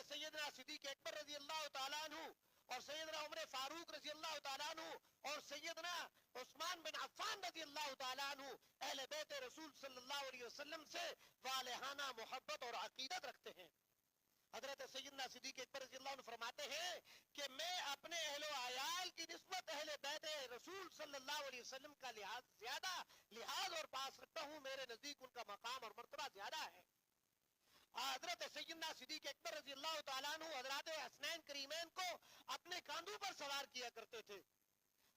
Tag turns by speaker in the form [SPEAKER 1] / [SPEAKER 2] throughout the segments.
[SPEAKER 1] سیدنا صدیق اکبر رضی اللہ تعالیٰ عنہ اور سیدنا عمر فاروق رضی اللہ تعالیٰ عنہ اور سیدنا عثمان بن عفان رضی اللہ تعالیٰ عنہ اہل بیت رسول صلی اللہ علیہ وسلم سے والہانہ محبت اور عقیدت رکھتے ہیں. حضرت سیدنا صدیق اکبر رضی اللہ عنہ فرماتے ہیں کہ میں اپنے اہل و عیال کی نسبت اہل بیت رسول صلی اللہ علیہ وسلم کا زیادہ لحاظ اور پاس رکھتا ہوں. میرے نزدیک ان کا مقام اور مرتبہ زیادہ ہے. حضرت سیدنا صدیق اکبر رضی اللہ تعالیٰ عنہ حضرات حسنین کریمین کو اپنے کاندھوں پر سوار کیا کرتے تھے.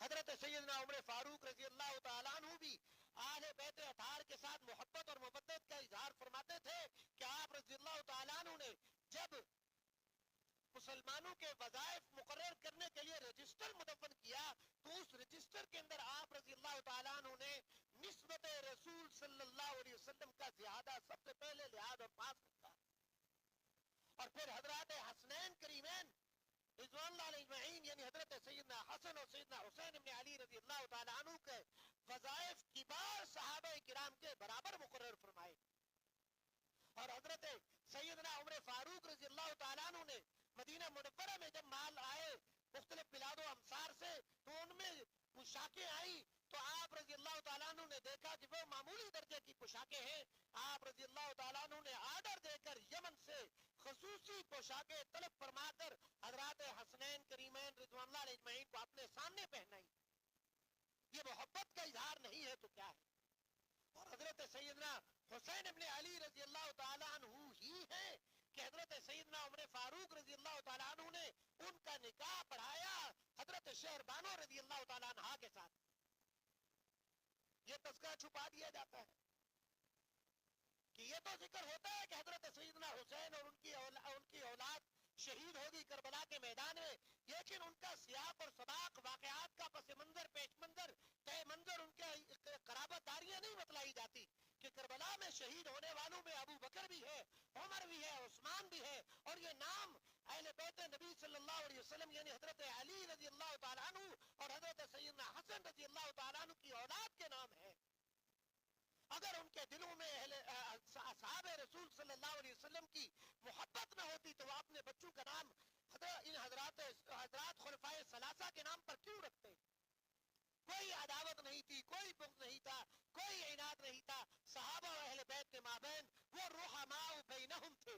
[SPEAKER 1] حضرت سیدنا عمر فاروق رضی اللہ تعالیٰ عنہ بھی اہل بیت اطہار کے ساتھ محبت اور محبت کا اظہار فرماتے تھے کہ آپ رضی اللہ تعالیٰ عنہ نے جب مسلمانوں کے وظائف مقرر کرنے کے لیے رجسٹر مدون کیا تو اس رجسٹر کے اندر آپ رضی اللہ تعالیٰ عنہ نے نسبت رسول صلی اللہ علیہ وسلم کا زیادہ سب سے پہلے لحاظ اور پاس رکھا. اور پھر حضرات حسنین کریمین رضوان اللہ علیہ اجمعین یعنی حضرت سیدنا حسن اور سیدنا حسین ابن علی رضی اللہ تعالیٰ عنہ کے وظائف کبار صحابہ کرام کے برابر مقرر فرمائے. اور حضرت سیدنا عمر فاروق رضی اللہ تعالیٰ عنہ نے مدینہ منورہ میں جب مال آئے مختلف بلاد و امصار سے تو ان میں پوشاکیں آئی تو آپ رضی اللہ تعالیٰ عنہ نے دیکھا کہ وہ معمولی درجے کی پوشاکیں ہیں. آپ رضی اللہ تعالیٰ عنہ نے آرڈر دے کر یمن سے خصوصی پوشاکیں طلب فرما کر حضرات حسنین کریمین رضوان اللہ علیہ اجمعین کو اپنے سامنے پہنائی. یہ محبت کا اظہار نہیں ہے تو کیا ہے؟ اور حضرت سیدنا حسین ابن علی رضی اللہ تعالیٰ عنہ ہی ہے کہ حضرت سیدنا عمر فاروق رضی اللہ تعالیٰ عنہ نے ان کا نکاح پڑھایا حضرت شہربانو رضی اللہ تعالیٰ عنہ کے ساتھ. یہ تذکرہ چھپا دیا جاتا ہے کہ یہ تو ذکر ہوتا ہے کہ حضرت سیدنا حسین اور ان کی اولاد شہید ہوگی کربلا کے میدان میں, لیکن ان کا سیاق اور سباق واقعات کا پس منظر پیش منظر طے منظر ان کے قرابت داریاں نہیں بتلائی جاتی کہ کربلا میں شہید ہونے والوں میں ابو بکر بھی ہے, عمر بھی ہے, عثمان بھی ہے, اور یہ نام اہل بیت نبی صلی اللہ علیہ وسلم یعنی حضرت علی رضی اللہ تعالیٰ عنہ اور حضرت سیدنا حسن رضی اللہ تعالیٰ عنہ کی اولاد کے نام ہے. اگر ان کے دلوں میں اصحاب رسول صلی اللہ علیہ وسلم کی محبت نہ ہوتی تو وہ اپنے بچوں کا نام ان حضرات خلفائے ثلاثہ کے نام پر کیوں رکھتے؟ کوئی عداوت نہیں تھی, کوئی بغض نہیں تھا, کوئی عناد نہیں تھا. صحابہ و اہل بیت کے مابین وہ رحماء بینہم تھے.